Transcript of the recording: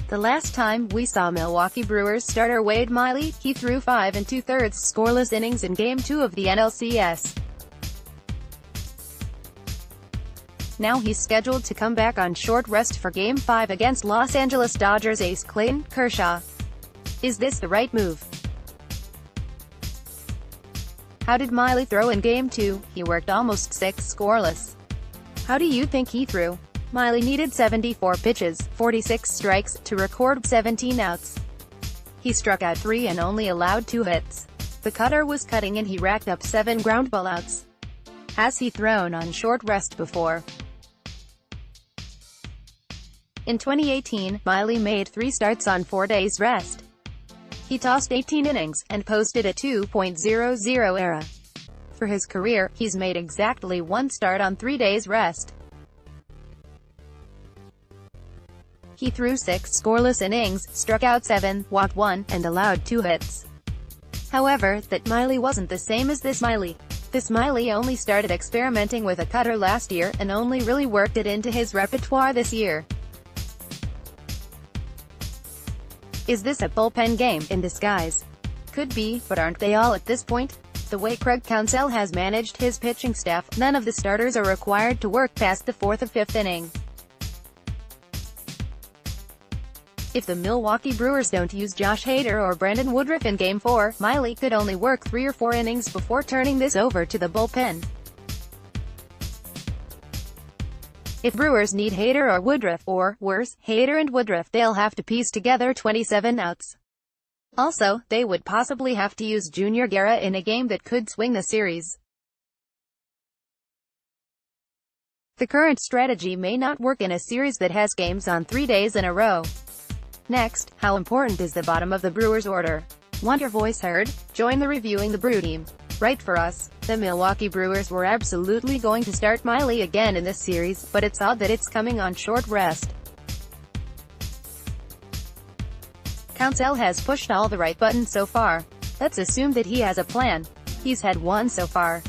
The last time we saw Milwaukee Brewers starter Wade Miley, he threw 5 2/3 scoreless innings in Game 2 of the NLCS. Now he's scheduled to come back on short rest for Game 5 against Los Angeles Dodgers ace Clayton Kershaw. Is this the right move? How did Miley throw in Game 2? He worked almost 6 scoreless. How do you think he threw? Miley needed 74 pitches, 46 strikes, to record 17 outs. He struck out 3 and only allowed 2 hits. The cutter was cutting and he racked up 7 ground ball outs. Has he thrown on short rest before? In 2018, Miley made 3 starts on 4 days rest. He tossed 18 innings, and posted a 2.00 ERA. For his career, he's made exactly 1 start on 3 days rest. He threw 6 scoreless innings, struck out 7, walked 1, and allowed 2 hits. However, that Miley wasn't the same as this Miley. This Miley only started experimenting with a cutter last year, and only really worked it into his repertoire this year. Is this a bullpen game in disguise? Could be, but aren't they all at this point? The way Craig Counsell has managed his pitching staff, none of the starters are required to work past the 4th or 5th inning. If the Milwaukee Brewers don't use Josh Hader or Brandon Woodruff in Game 4, Miley could only work 3 or 4 innings before turning this over to the bullpen. If Brewers need Hader or Woodruff, or, worse, Hader and Woodruff, they'll have to piece together 27 outs. Also, they would possibly have to use Junior Guerra in a game that could swing the series. The current strategy may not work in a series that has games on 3 days in a row. Next, how important is the bottom of the Brewers order? Want your voice heard? Join the Reviewing the Brew team. Write for us. The Milwaukee Brewers were absolutely going to start Miley again in this series, but it's odd that it's coming on short rest. Counsell has pushed all the right buttons so far. Let's assume that he has a plan. He's had one so far.